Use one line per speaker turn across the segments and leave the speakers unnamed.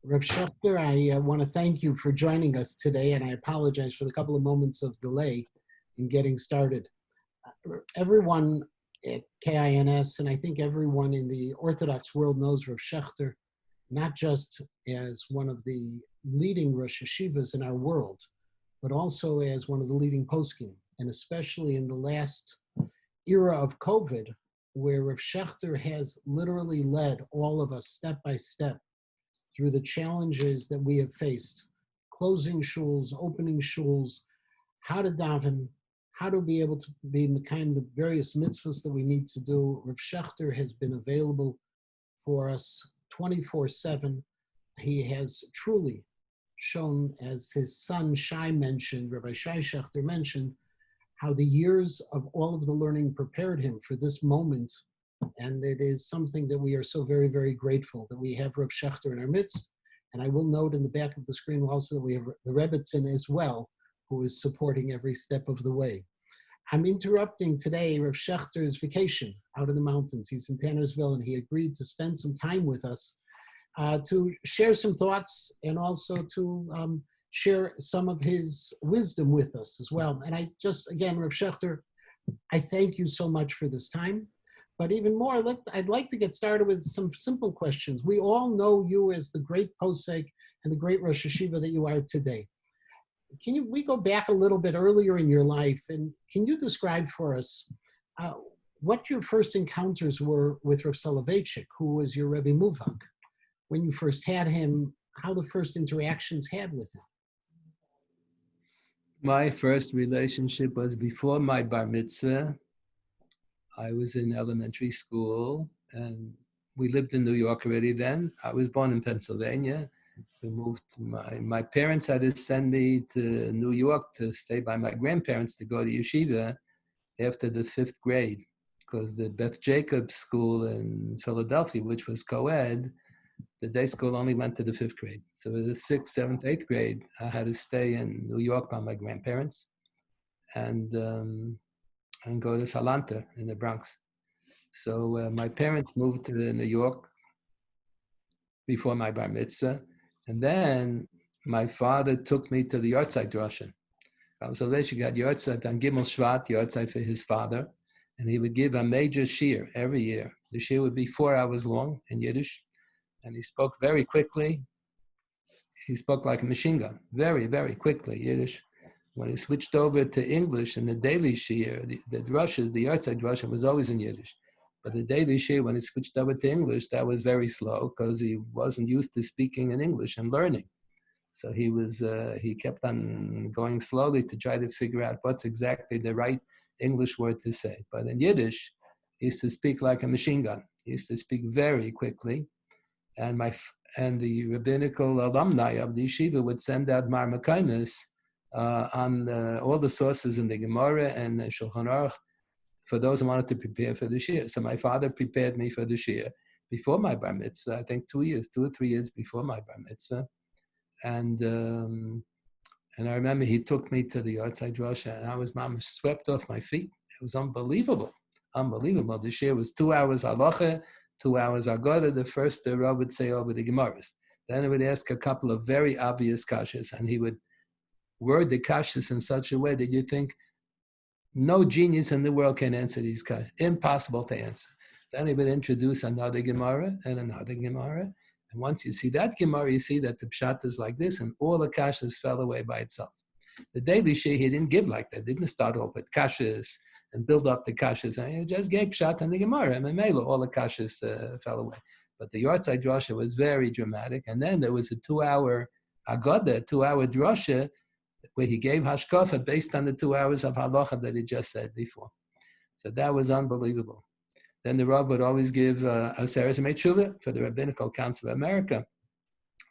Rav Schachter, I want to thank you for joining us today, and I apologize for the couple of moments of delay in getting started. Everyone at KINS, and I think everyone in the Orthodox world knows Rav Schachter, not just as one of the leading Rosh Hashivas in our world, but also as one of the leading poskim, and especially in the last era of COVID, where Rav Schachter has literally led all of us step by step through the challenges that we have faced, closing shuls, opening shuls, how to daven, how to be able to be the kind of various mitzvahs that we need to do. Rav Schachter has been available for us 24/7. He has truly shown, as his son Shai mentioned, Rabbi Shai Schachter mentioned, how the years of all of the learning prepared him for this moment. And it is something that we are so very, very grateful that we have Rav Schachter in our midst. And I will note in the back of the screen also that we have the Rebbetzin as well, who is supporting every step of the way. I'm interrupting today Rav Schachter's vacation out in the mountains. He's in Tannersville, and he agreed to spend some time with us to share some thoughts and also to share some of his wisdom with us as well. And I just, again, Rav Schachter, I thank you so much for this time. But even more, I'd like to get started with some simple questions. We all know you as the great posek and the great Rosh Hashiva that you are today. We go back a little bit earlier in your life, and can you describe for us what your first encounters were with Rav Soloveitchik, who was your Rebbe Muvak, when you first had him, how the first interactions had with him?
My first relationship was before my bar mitzvah. I was in elementary school, and we lived in New York already then. I was born in Pennsylvania. We moved to my parents had to send me to New York to stay by my grandparents to go to yeshiva after the 5th grade, because the Beth Jacobs school in Philadelphia, which was co-ed, the day school only went to the 5th grade. So in the 6th, 7th, 8th grade, I had to stay in New York by my grandparents and go to Salanta in the Bronx. So my parents moved to New York before my bar mitzvah. And then my father took me to the Yortzeit Drasha. So there she got Yortzeit on Gimel Shvat, Yortzeit for his father. And he would give a major shir every year. The shir would be 4 hours long in Yiddish. And he spoke very quickly. He spoke like a machine gun, very, very quickly, Yiddish. When he switched over to English in the daily shir, the drushes, the Yortzeit Drasha was always in Yiddish. But the daily shir, when he switched over to English, that was very slow because he wasn't used to speaking in English and learning. So he kept on going slowly to try to figure out what's exactly the right English word to say. But in Yiddish, he used to speak like a machine gun. He used to speak very quickly. And the rabbinical alumni of the yeshiva would send out marmakaimis on all the sources in the Gemara and the Shulchan Aruch for those who wanted to prepare for the shir. So my father prepared me for the shir before my bar mitzvah, I think 2 or 3 years before my bar mitzvah. And I remember he took me to the Yortzeit Drasha, and I was swept off my feet. It was unbelievable, unbelievable. The shir was 2 hours halacha, 2 hours agoda. The first the Rav would say over the Gemaras. Then he would ask a couple of very obvious kashas, and he would word the kashas in such a way that you think, no genius in the world can answer these kashas. Impossible to answer. Then he would introduce another Gemara and another Gemara. And once you see that Gemara, you see that the pshat is like this, and all the kashas fell away by itself. The daily shir he didn't give like that. Didn't start off with kashas and build up the kashas. And he just gave pshat and the Gemara, and Mela, all the kashas fell away. But the Yortzeit Drasha was very dramatic. And then there was a 2-hour agoda, 2-hour drasha, where he gave hashkafa based on the 2 hours of halacha that he just said before. So that was unbelievable. Then the Rav would always give Aseres Meitzuvah for the Rabbinical Council of America.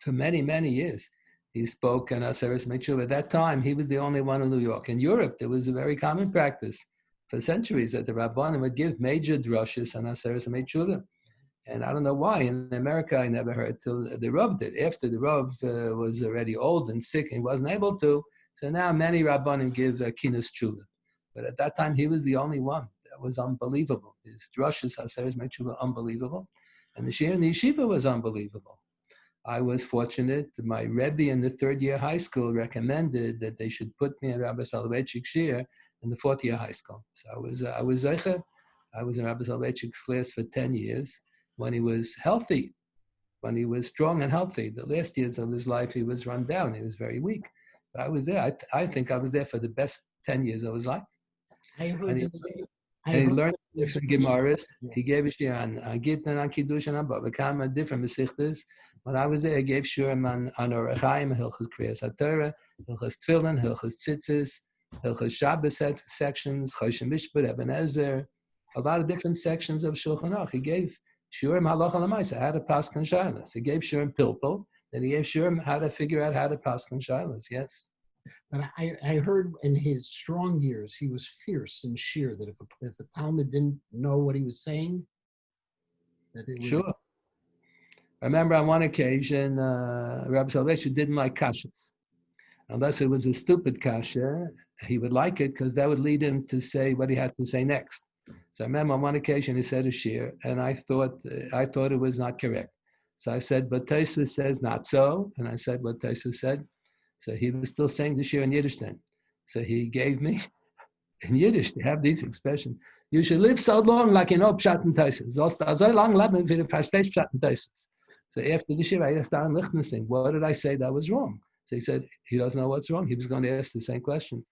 For many, many years, he spoke on Aseres Meitzuvah. At that time, he was the only one in New York. In Europe, there was a very common practice for centuries that the Rabbanim would give major drushes on Aseres Meitzuvah. And I don't know why. In America, I never heard till the Rav did. After the Rav was already old and sick and wasn't able to, so now many Rabbanim give KINS tshuva. But at that time, he was the only one. That was unbelievable. His drushes, Haseres Meitzuvah, unbelievable. And the shir in the yeshiva was unbelievable. I was fortunate. My Rebbe in the third year high school recommended that they should put me in Rabbi Soloveitchik's shir in the fourth year high school. So I was Zeicher. I was in Rabbi Soloveitchik's class for 10 years when he was healthy, when he was strong and healthy. The last years of his life, he was run down. He was very weak. But I was there. I think I was there for the best 10 years of his life.
I
And
heard
he,
that. I
and he
heard
learned
that there's
different
three.
Gemaras.
Yeah.
He gave a shir on Gittin, on Kiddush, and on Bava Kama, different Mesichtas. When I was there, he gave shurim on Orach Chaim, Hilchos Kriyas HaTorah, Hilchos Tefillin, Hilchos Tzitzis, Hilchos Shabbos sections, Choshen Mishpat, Eben Ezer, a lot of different sections of Shulchan Aruch. He gave shurim halacha l'maisa, how to paskin shaylas. He gave shurim pilpul, then he gave shurim how to figure out how to paskin shaylas. Yes.
But I heard in his strong years, he was fierce and sheer, that if a Talmud didn't know what he was saying, that it was.
Sure. I remember on one occasion, Rabbi Soloveitchik didn't like kashas. Unless it was a stupid kasha, he would like it because that would lead him to say what he had to say next. So I remember on one occasion he said a shir, and I thought it was not correct. So I said, but Tosfos says not so, and I said what Tosfos said. So he was still saying the shir in Yiddish then. So he gave me in Yiddish to have these expressions. You should live so long like you know Pshat and Tosfos. So long leben wie du verstehst Pshat and Tosfos. So after the shir, I asked Aaron Lichtenstein, what did I say that was wrong? So he said, he doesn't know what's wrong. He was going to ask the same question.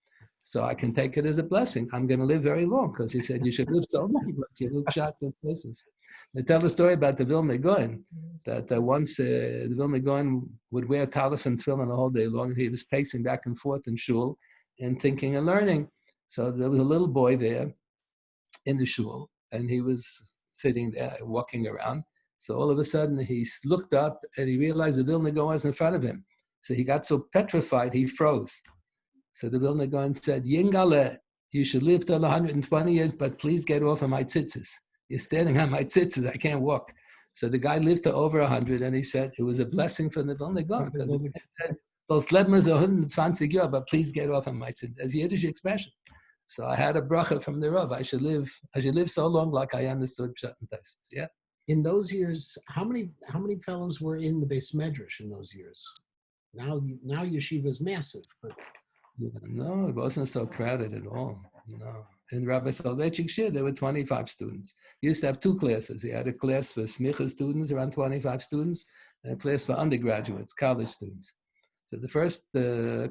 So I can take it as a blessing. I'm going to live very long because he said, you should live so long, but you live shot in places. They tell the story about the Vilna Gaon, that once the Vilna Gaon would wear talis and tefillin the whole day long. He was pacing back and forth in shul and thinking and learning. So there was a little boy there in the shul, and he was sitting there, walking around. So all of a sudden, he looked up and he realized the Vilna Gaon was in front of him. So he got so petrified, he froze. So the Vilna Gaon said, Yingale, you should live till 120 years, but please get off of my tzitzis. You're standing on my tzitzis, I can't walk. So the guy lived to over 100, and he said it was a blessing from the Vilna Gaon, because he said, those lebmas 120 years, but please get off of my tzitzis. That's a Yiddish expression. So I had a bracha from the Rav. I should live so long like I understood Pshat and Tosfos. Yeah.
In those years, how many fellows were in the Beis Medrash in those years? Now yeshiva is massive, but
no, it wasn't so crowded at all. No, in Rabbi Soloveitchik's shir there were 25 students. He used to have two classes. He had a class for smicha students, around 25 students, and a class for undergraduates, college students. So the first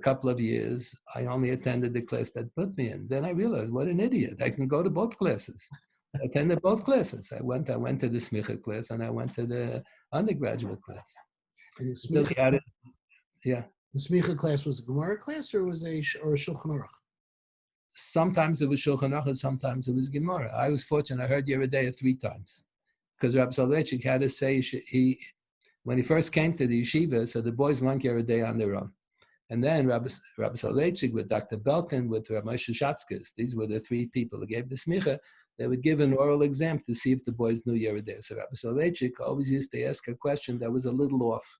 couple of years, I only attended the class that put me in. Then I realized, what an idiot! I can go to both classes. I attended both classes. I went to the smicha class and I went to the undergraduate class.
and the
Yeah.
The smicha class was a Gemara class, or was a Shulchan Aruch?
Sometimes it was Shulchan Aruch, and sometimes it was Gemara. I was fortunate; I heard Yeridea 3 times, because Rabbi Soloveitchik had to say when he first came to the yeshiva, so the boys learned Yeridea on their own, and then Rabbi Soloveitchik with Dr. Belkin with Rabbi Schachter, these were the 3 people who gave the smicha. They would give an oral exam to see if the boys knew Yeridea. So Rabbi Soloveitchik always used to ask a question that was a little off.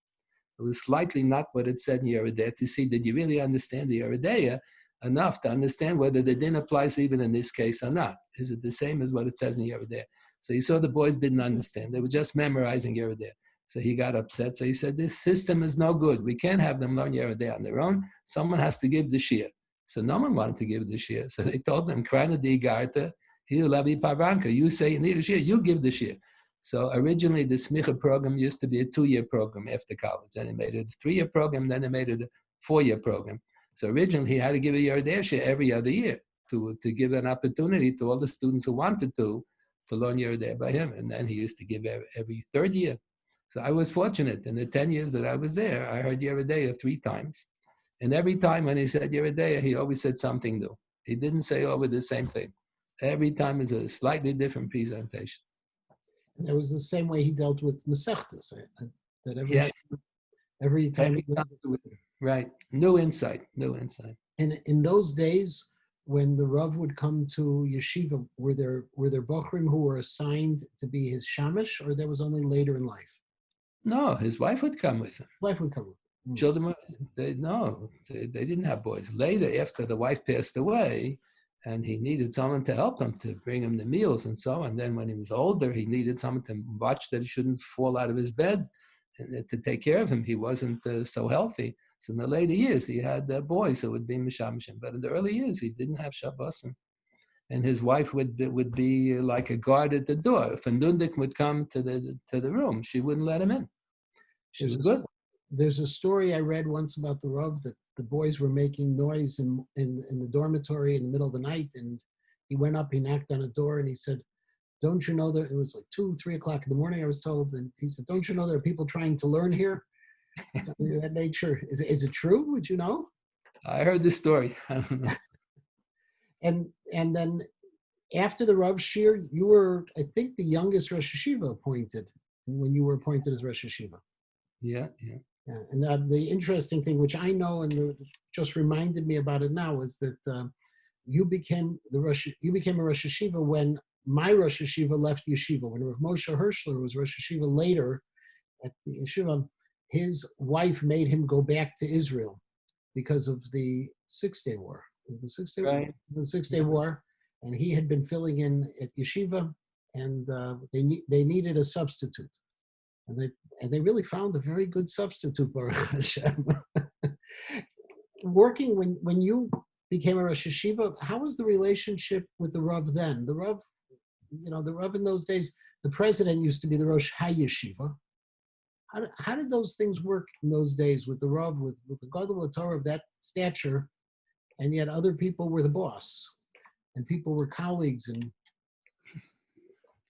It was slightly not what it said in Yeridea, to see did you really understand the Yeridea enough to understand whether the din applies even in this case or not. Is it the same as what it says in Yeridea? So he saw the boys didn't understand. They were just memorizing Yeridea. So he got upset. So he said, this system is no good. We can't have them learn Yeridea on their own. Someone has to give the shir. So no one wanted to give the shir. So they told them, Krana di Garta, you say you need a shir, you give the shir. So originally the smicha program used to be a 2-year program after college. Then they made it a 3-year program, then they made it a 4-year program. So originally he had to give a Yeridea shir every other year to give an opportunity to all the students who wanted to learn Yeridea by him. And then he used to give every 3rd year. So I was fortunate. In the 10 years that I was there, I heard Yeridea 3 times. And every time when he said Yeridea, he always said something new. He didn't say over the same thing. Every time is a slightly different presentation.
And that was the same way he dealt with Masechtas. That every
Yes.
every time.
Right. New insight.
And in those days, when the Rav would come to yeshiva, were there bochrim who were assigned to be his shamish, or that was only later in life?
No, his wife would come with him.
Wife would come with him.
Children, they didn't have boys. Later, after the wife passed away, and he needed someone to help him, to bring him the meals and so on. Then when he was older, he needed someone to watch that he shouldn't fall out of his bed. to take care of him. He wasn't so healthy. So in the later years, he had boys who would be mishamshim. But in the early years, he didn't have Shabbosim. And his wife would be like a guard at the door. If a nundik would come to the room, she wouldn't let him in. She was good.
There's a story I read once about the Rav that the boys were making noise in the dormitory in the middle of the night, and he went up, he knocked on a door, and he said, "Don't you know that," it was like 2, 3 o'clock in the morning, I was told, and he said, "Don't you know there are people trying to learn here?" Something of that nature. Is it true? Would you know?
I heard this story. I don't know.
And then after the Rav Shir, you were, I think, the youngest Rosh Hashiva appointed when you were appointed as Rosh Hashiva.
Yeah.
Yeah. And the interesting thing, which I know and just reminded me about it now, is that you became a Rosh Hashiva when my Rosh Hashiva left yeshiva. When Rav Moshe Hershler was Rosh Hashiva later at the yeshiva, his wife made him go back to Israel because of the Six-Day War. The Six-Day War, and he had been filling in at yeshiva, and they needed a substitute. And they really found a very good substitute, Baruch Hashem. Working when you became a Rosh Hashiva, how was the relationship with the Rav then? The Rav, the Rav in those days, the president used to be the Rosh HaYeshiva. How did those things work in those days with the Rav, with the Gadol Torah of that stature, and yet other people were the boss, and people were colleagues, and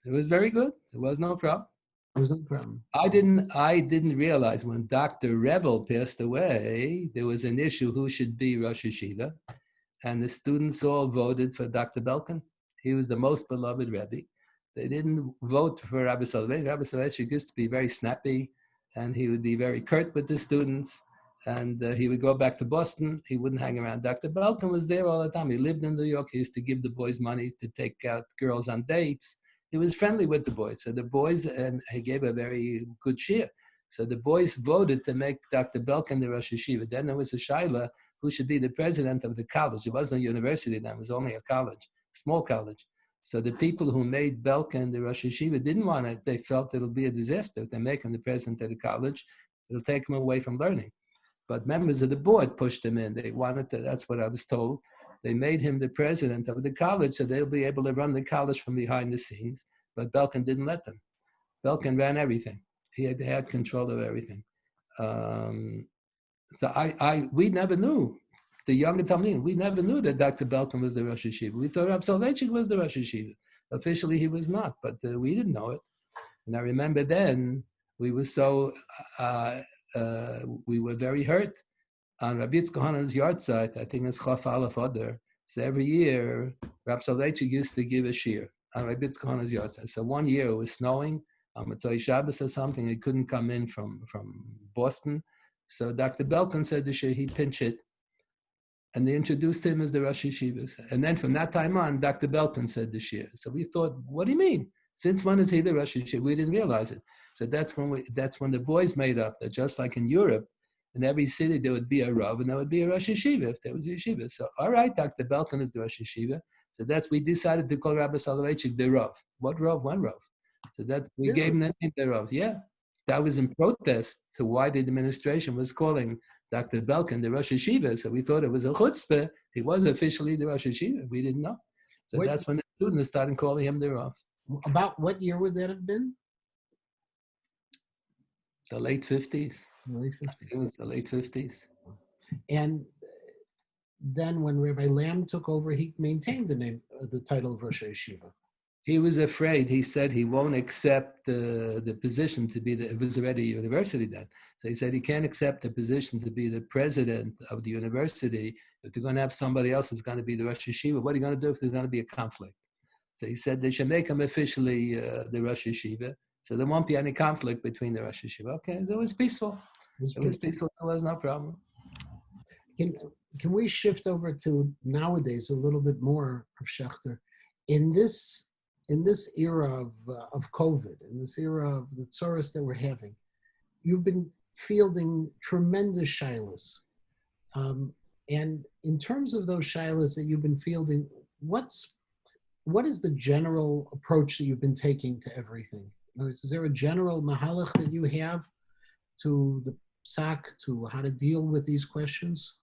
it was very good. There was no problem.
There was no problem.
I didn't realize when Dr. Revel passed away, there was an issue who should be Rosh Hashiva, and the students all voted for Dr. Belkin. He was the most beloved Rebbe. They didn't vote for Rabbi Soloveitchik. Rabbi Soloveitchik used to be very snappy, and he would be very curt with the students, and he would go back to Boston. He wouldn't hang around. Dr. Belkin was there all the time. He lived in New York. He used to give the boys money to take out girls on dates. He was friendly with the boys. So the boys, and he gave a very good cheer. So the boys voted to make Dr. Belkin the Rosh Hashiva. Then there was a shaila who should be the president of the college. It wasn't a university then, it was only a college, small college. So the people who made Belkin the Rosh Hashiva didn't want it. They felt it'll be a disaster if they make him the president of the college. It'll take him away from learning. But members of the board pushed him in. They wanted to, that's what I was told. They made him the president of the college, so they'll be able to run the college from behind the scenes. But Belkin didn't let them. Belkin ran everything. He had control of everything. So we never knew. The younger Talmidim, we never knew that Dr. Belkin was the Rosh Hashiva. We thought Rav Soloveitchik was the Rosh Hashiva. Officially, he was not, but we didn't know it. And I remember then we were we were very hurt. On Rabbi Yitzchak Hanan's yard site, I think it's Chaf Aleph Adar. So every year, Rav Soloveitchik used to give a shir on Rabbi Yitzchak Hanan's yard site. So one year it was snowing, Motzei Shabbos or something. He couldn't come in from Boston. So Dr. Belkin said the shir, he'd pinch it. And they introduced him as the Rosh Hashivas. And then from that time on, Dr. Belkin said the shir. So we thought, what do you mean? Since when is he the Rosh Hashiva? We didn't realize it. So that's when the boys made up that just like in Europe, in every city there would be a Rav and there would be a Rosh Hashiva if there was a yeshiva. So all right, Dr. Belkin is the Rosh Hashiva. So we decided to call Rabbi Soloveitchik the Rav. What Rav? One Rav. So we gave him the name the Rav. Yeah. That was in protest to why the administration was calling Dr. Belkin the Rosh Hashiva. So we thought it was a chutzpah. He was officially the Rosh Hashiva. We didn't know. So that's when the students started calling him the Rav.
About what year would that have been?
The late 50s.
Late 50s.
It was the late 50s.
And then when Rabbi Lamb took over, he maintained the title of Rosh Hashiva.
He was afraid. He said he won't accept the position to be it was already a university then. So he said he can't accept the position to be the president of the university if they're going to have somebody else who's going to be the Rosh Hashiva. What are you going to do if there's going to be a conflict? So he said they should make him officially the Rosh Hashiva. So there won't be any conflict between the Rosh Hashiva. Okay, so it was peaceful. It was peaceful. There was no problem.
Can we shift over to nowadays a little bit more of Schachter? In this era of COVID, in this era of the tzoros that we're having, you've been fielding tremendous shilas. And in terms of those shilas that you've been fielding, what is the general approach that you've been taking to everything? Is there a general mahalach that you have to the psak, to how to deal with these questions?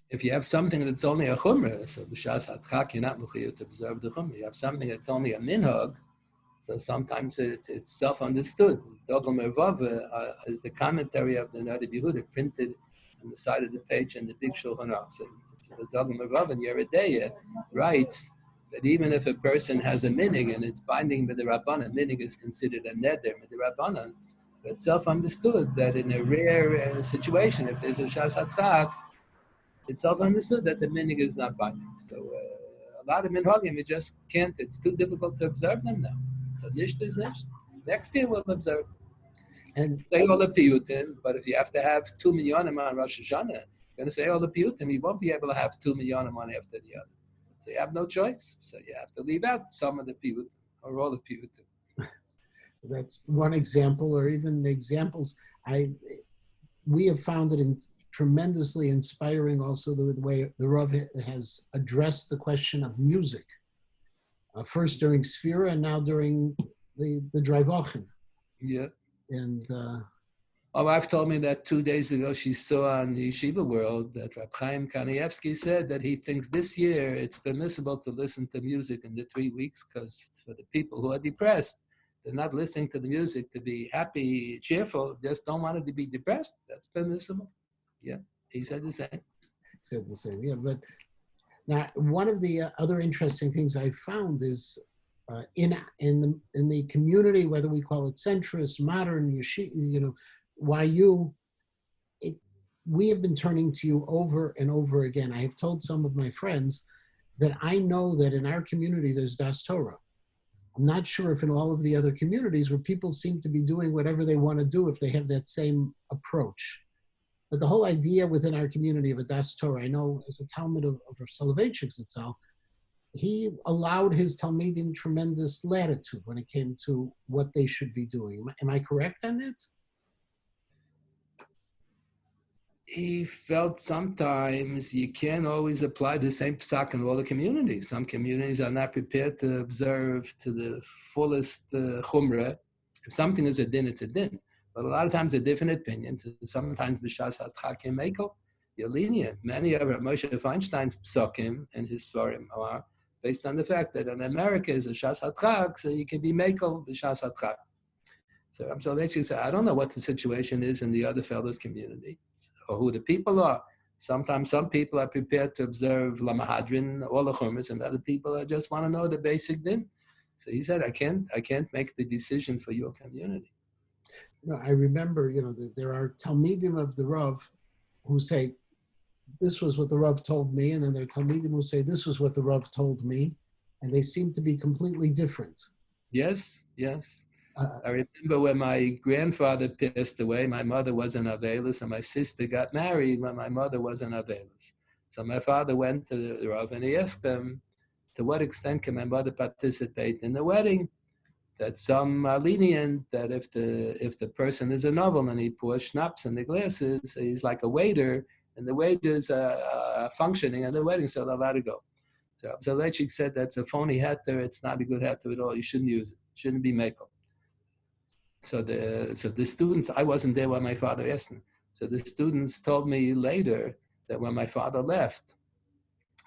If you have something that's only a chumrah, so b'shas hadchak, you're not mechuyev to observe the chumrah. You have something that's only a minhag, so sometimes it's self-understood. Dogel Mervava is the commentary of the Nadi Yehuda printed on the side of the page in the big Shulchan Aruch. So the Dogel Mervava in Yeredeya writes that even if a person has a minig and it's binding with the Rabbanan, minig is considered a neder with the Rabbanan, but it's self-understood that in a rare situation, if there's a Shas Hadchak, it's self-understood that the minig is not binding. So a lot of minhagim, you just can't, it's too difficult to observe them now. So nisht is nisht. Next year we'll observe.
And
Say all the piyutim, but if you have to have 2 millionim on Rosh Hashanah, you're going to say all the piyutim, you won't be able to have 2 millionim one after the other. So you have no choice. So you have to leave out some of the piyutim or all the piyutim.
that's one example, or even the examples. We have found it tremendously inspiring also the way the Rav has addressed the question of music. First during Sfira and now during the Drei-Wochen.
Yeah.
And
my wife told me that 2 days ago she saw on the Yeshiva World that Rab Chaim Kanievsky said that he thinks this year it's permissible to listen to music in the 3 weeks because for the people who are depressed, they're not listening to the music to be happy, cheerful, just don't want it to be depressed. That's permissible. Yeah, he said the same.
Said the same, yeah. But now, one of the other interesting things I found is in the community, whether we call it centrist, modern, YU, we have been turning to you over and over again. I have told some of my friends that I know that in our community there's Das Torah. I'm not sure if in all of the other communities where people seem to be doing whatever they want to do if they have that same approach. But the whole idea within our community of a Das Torah, I know as a Talmud of Soloveitchik Zatzal, he allowed his Talmidim tremendous latitude when it came to what they should be doing. Am I correct on that?
He felt sometimes you can't always apply the same psak in all the communities. Some communities are not prepared to observe to the fullest chumrah. If something is a din, it's a din. But a lot of times, there are different opinions. Sometimes b'shas hadchakim mekel, you're lenient. Many of Moshe Feinstein's psakim and his svarim are based on the fact that in America is a shas hadchak, so you can be mekel b'shas hadchak. So they actually say, I don't know what the situation is in the other fellows' community or who the people are. Sometimes some people are prepared to observe Lamahadrin, all the chumras, and other people just want to know the basic din. So he said, I can't make the decision for your community.
No, I remember, there are Talmidim of the Rav who say, this was what the Rav told me, and then there are Talmidim who say, this was what the Rav told me, and they seem to be completely different.
Yes. I remember when my grandfather passed away, my mother was an Avelis, and my sister got married when my mother was an Avelis. So my father went to the Rav and he asked them, to what extent can my mother participate in the wedding? That some are lenient, that if the person is a novel and he pours schnapps in the glasses, he's like a waiter, and the waiters are functioning at the wedding, so they'll let it go. So Lechik said that's a phony heter, it's not a good heter at all, you shouldn't use it, shouldn't be mekel. So the students, I wasn't there when my father asked me. So the students told me later that when my father left,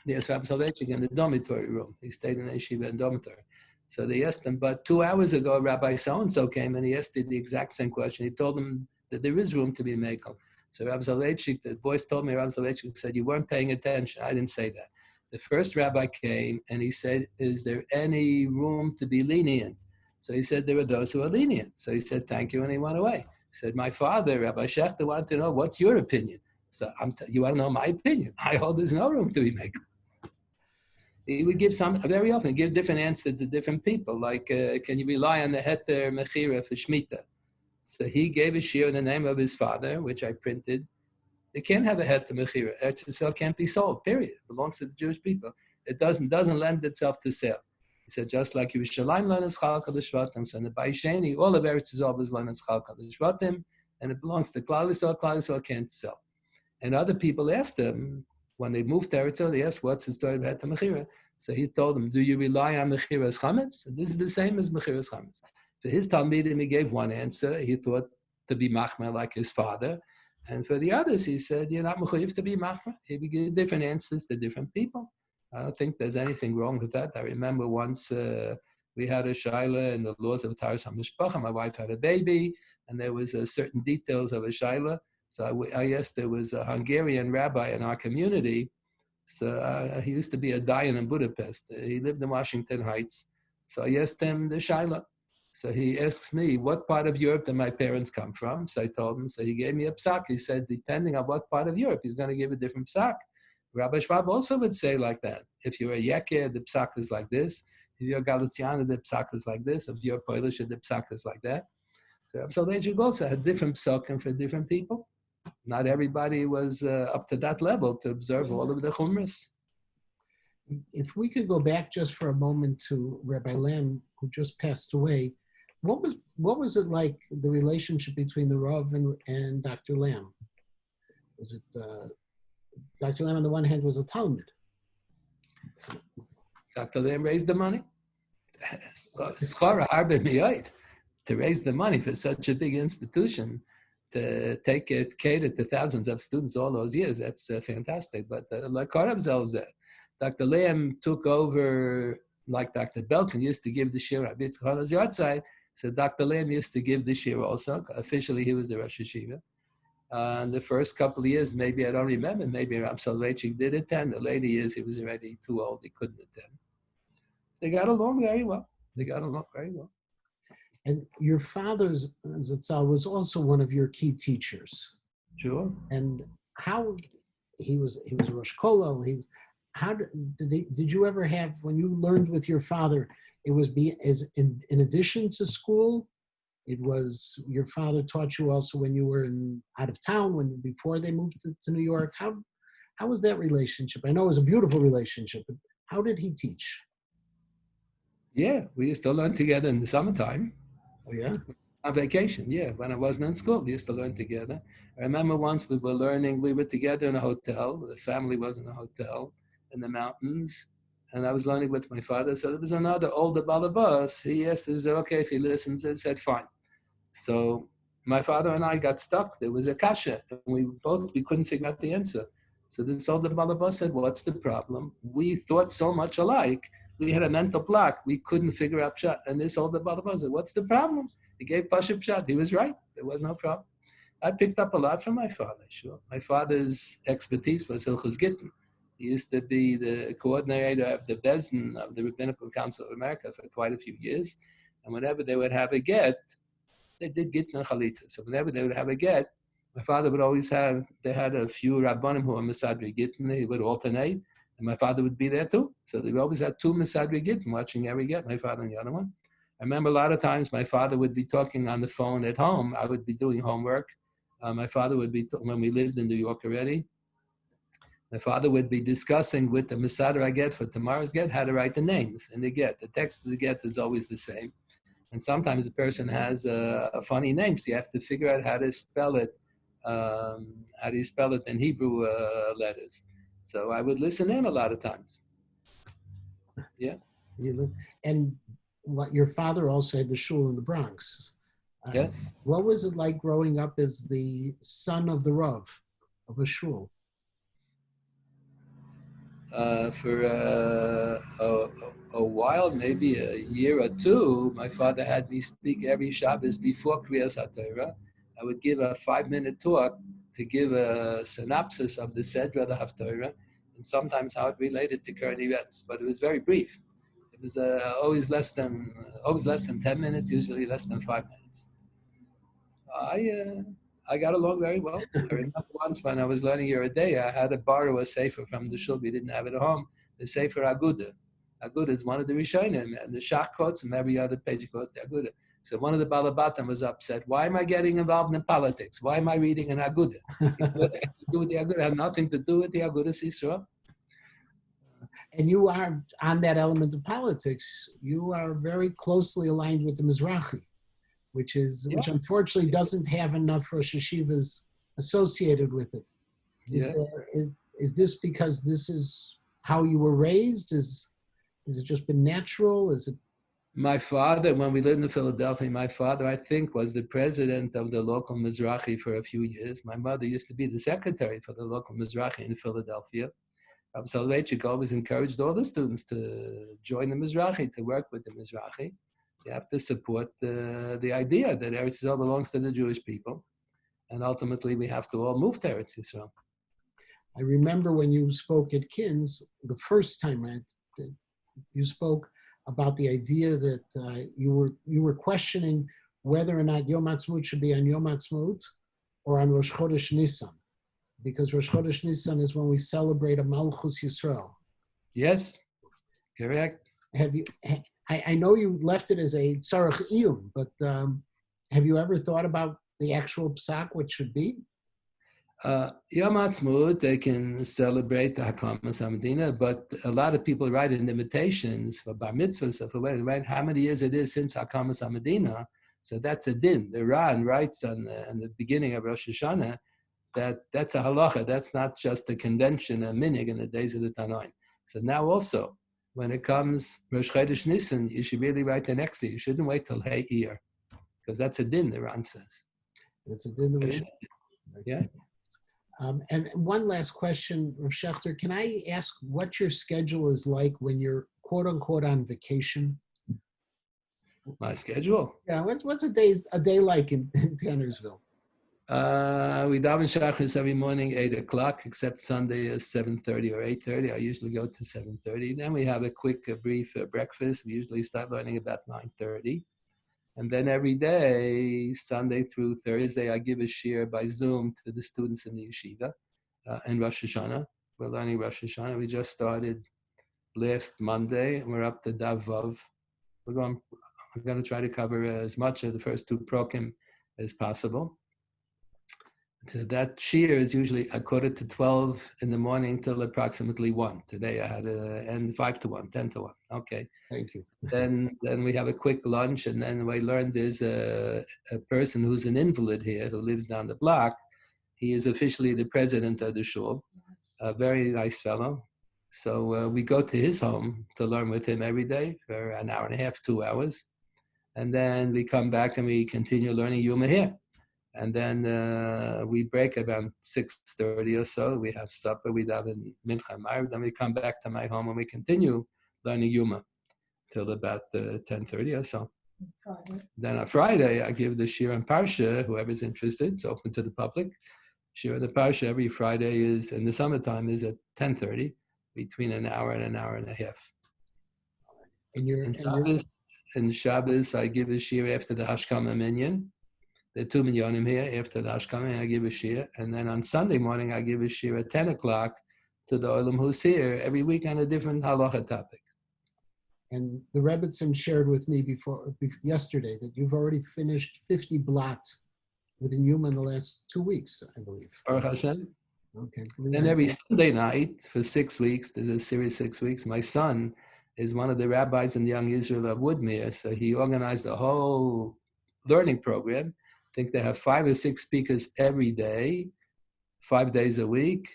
there's Rabbi Soloveitchik in the dormitory room. He stayed in the yeshiva and dormitory. So they asked him, but 2 hours ago, Rabbi so-and-so came and he asked the exact same question. He told them that there is room to be mekel. So Rabbi Soloveitchik, the voice told me, Rabbi Soloveitchik said, you weren't paying attention. I didn't say that. The first rabbi came and he said, is there any room to be lenient? So he said, there are those who are lenient. So he said, thank you, and he went away. He said, my father, Rabbi Schachter, wanted to know, what's your opinion? So you want to know my opinion? I hold there's no room to be mekel. He would give very often give different answers to different people, like, can you rely on the heter mechira for Shemitah? So he gave a shir in the name of his father, which I printed. They can't have a heter mechira. Eretz Yisrael can't be sold, period. It belongs to the Jewish people. It doesn't lend itself to sale. He said, just like Yerushalayim learns Chalka l'Shvatim, so in the Bayisheni, all of Eretz Yisrael is learns Chalka l'Shvatim, and it belongs to Klal Yisrael can't sell. And other people asked him, when they moved to Eretz Yisrael, they asked, what's the story of heter mechira? So he told them, do you rely on mechiras chametz? This is the same as mechiras chametz. For his talmidim, he gave one answer. He thought to be machmer like his father. And for the others, he said, you're not mechuyev to be machmer. He would give different answers to different people. I don't think there's anything wrong with that. I remember once we had a shaila in the laws of Taras HaMishpacha. My wife had a baby, and there was certain details of a shaila. So I asked, there was a Hungarian rabbi in our community. So he used to be a dayan in Budapest. He lived in Washington Heights. So I asked him the shaila. So he asks me, what part of Europe did my parents come from? So I told him. So he gave me a psak. He said, depending on what part of Europe, he's going to give a different psak. Rabbi Schwab also would say like that. If you're a Yeker, the psak is like this. If you're a Galician, the psak is like this. If you're Polish, the psak is like that. So the Jews also had different psakim for different people. Not everybody was up to that level to observe all of the chumras.
If we could go back just for a moment to Rabbi Lamb, who just passed away, what was it like, the relationship between the Rav and Dr. Lamb? Was it Dr. Lamb on the one hand was a Talmud?
Dr. Lamb raised the money. Schara harbe miyot. To raise the money for such a big institution, to take it, cater to thousands of students all those years, that's fantastic. But like HaRav said, Dr. Lamb took over, like Dr. Belkin used to give the shir at Yitzchak Hana's Yartzeit, so Dr. Lamb used to give the shir also. Officially, he was the Rosh Hashiva. And the first couple of years, maybe I don't remember, maybe Ram Soloveitchik did attend. The later years, he was already too old, he couldn't attend. They got along very well.
And your father's Zatzal was also one of your key teachers.
Sure.
And how he was a Rosh Kollel. Did you ever have, when you learned with your father, it was in addition to school? It was your father taught you also when you were out of town, before they moved to New York. How was that relationship? I know it was a beautiful relationship, but how did he teach?
Yeah, we used to learn together in the summertime.
Oh, yeah?
On vacation, yeah. When I wasn't in school, we used to learn together. I remember once we were together in a hotel. The family was in a hotel in the mountains. And I was learning with my father. So there was another older balabas. He asked, is it okay if he listens? And said, fine. So my father and I got stuck. There was a kasha. And we couldn't figure out the answer. So this older balabas said, what's the problem? We thought so much alike. We had a mental block. We couldn't figure out pshat. And this older balabas said, what's the problem? He gave Pasha pshat. He was right. There was no problem. I picked up a lot from my father, sure. My father's expertise was Hilchos Gittin. He used to be the coordinator of the Bezdin of the Rabbinical Council of America for quite a few years. And whenever they would have a get, they did Gittin and Chalitza. So whenever they would have a get, my father would always they had a few Rabbanim who were Mesadri Gittin. He would alternate. And my father would be there too. So they always had two Mesadri Gittin watching every get, my father and the other one. I remember a lot of times my father would be talking on the phone at home. I would be doing homework. My father would be, when we lived in New York already, my father would be discussing with the Mesader I get for tomorrow's get how to write the names in the get. The text of the get is always the same. And sometimes the person has a funny name, so you have to figure out how to spell it, in Hebrew letters. So I would listen in a lot of times. Yeah.
And what your father also had the shul in the Bronx.
Yes.
What was it like growing up as the son of the Rav of a shul?
For a while, maybe a year or two, my father had me speak every Shabbos before Kriyas HaTorah. I would give a 5-minute talk to give a synopsis of the Sedra, the Haftorah, and sometimes how it related to current events. But it was very brief. It was always less than 10 minutes, usually less than 5 minutes. I got along very well. I remember once when I was learning Yeridei, I had to borrow a sefer from the shul. We didn't have it at home. The sefer Aguda. Aguda is one of the Rishonim, and the Shach quotes and every other page quotes the Aguda. So one of the Balabatim was upset. Why am I getting involved in politics? Why am I reading an Aguda? The Aguda had nothing to do with the Aguda Sisra.
And you are, on that element of politics, you are very closely aligned with the Mizrahi, which unfortunately doesn't have enough Rosh Hashivas associated with it. Is this because this is how you were raised? Is it just been natural? Is it
My father, when we lived in Philadelphia, my father, I think, was the president of the local Mizrahi for a few years. My mother used to be the secretary for the local Mizrahi in Philadelphia. Soloveitchik always encouraged all the students to join the Mizrahi, to work with the Mizrahi. You have to support the idea that Eretz Yisrael belongs to the Jewish people. And ultimately, we have to all move to Eretz Yisrael.
I remember when you spoke at KINS, the first time you spoke about the idea that you were questioning whether or not Yom Ha'atzmaut should be on Yom Ha'atzmaut or on Rosh Chodesh Nisan, because Rosh Chodesh Nisan is when we celebrate a Malchus Yisrael.
Yes, correct.
Have you? I know you left it as a tzarech iyun, but have you ever thought about the actual psak, what should be?
Yom Ha'atzmaut, they can celebrate the Hakamas HaMedina, but a lot of people write in invitations for Bar Mitzvah, so for right, how many years it is since Hakamas HaMedina, so that's a din. The Ran writes on the beginning of Rosh Hashanah that's a halacha, that's not just a convention, a minig in the days of the Tanoim. So now also, when it comes Rosh Chodesh Nisan, you should really write the next day. You shouldn't wait till Hey Eir, because that's a din, the Ran says.
It's a din that we should.
Yeah.
And one last question, Rav Schachter, can I ask what your schedule is like when you're quote unquote on vacation?
My schedule?
Yeah, what's a day like in Tannersville?
We daven Shachris every morning, 8 o'clock, except Sunday is 7:30 or 8:30. I usually go to 7:30. Then we have a quick, brief breakfast. We usually start learning about 9:30. And then every day, Sunday through Thursday, I give a shiur by Zoom to the students in the yeshiva in Rosh Hashanah. We're learning Rosh Hashanah. We just started last Monday, and we're up to Dav Vav. I'm going to try to cover as much of the first two prokim as possible. That shiur is usually a quarter to 12 in the morning till approximately 1. Today I had to end 5 to 1, 10 to 1. Okay.
Thank you.
Then we have a quick lunch, and then I learned there's a person who's an invalid here who lives down the block. He is officially the president of the shul, a very nice fellow. So we go to his home to learn with him every day for an hour and a half, 2 hours. And then we come back and we continue learning Yuma here. And then we break around 6:30 or so. We have supper, we daven Mincha Ma'ariv, then we come back to my home and we continue learning Yuma till about 10:30 or so. Friday. Then on Friday, I give the shiur on Parsha, whoever's interested. It's open to the public. Shiur on the Parsha every Friday is, in the summertime, is at 10:30, between an hour and a half. In Shabbos, I give a shiur after the Hashkama Minyan. There are 2 minyanim here. After the Hashkama, I give a shiur. And then on Sunday morning, I give a shiur at 10 o'clock to the Olam who's here every week on a different halacha topic.
And the Rebbitzin shared with me yesterday that you've already finished 50 blot within Yuma in the last 2 weeks, I believe.
Baruch Hashem.
Okay.
And every Sunday night for 6 weeks, there's a series 6 weeks. My son is one of the rabbis in Young Israel of Woodmere, so he organized a whole learning program. I think they have 5 or 6 speakers every day, 5 days a week.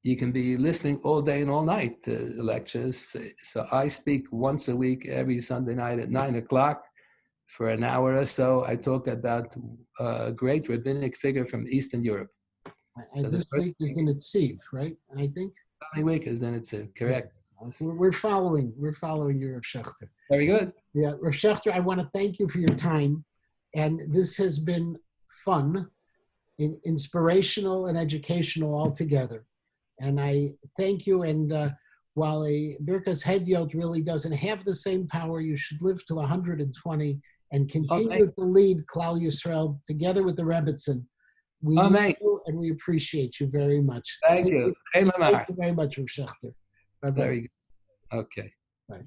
You can be listening all day and all night to lectures. So I speak once a week, every Sunday night at 9 o'clock for an hour or so. I talk about a great rabbinic figure from Eastern Europe.
And so this week is the Netziv, right? I think.
Coming week is the Netziv, correct.
Yes. We're following you, Rav Schachter.
Very good.
Yeah, Rav Schachter, I want to thank you for your time. And this has been fun, inspirational, and educational all together. And I thank you. And while a Birkas Hedyot really doesn't have the same power, you should live to 120 and continue to lead Klal Yisrael together with the Rebbitzin. We need you and we appreciate you very much.
Thank you.
Thank you very much, Rav Schachter. Bye-bye.
Very good. Okay.
Bye.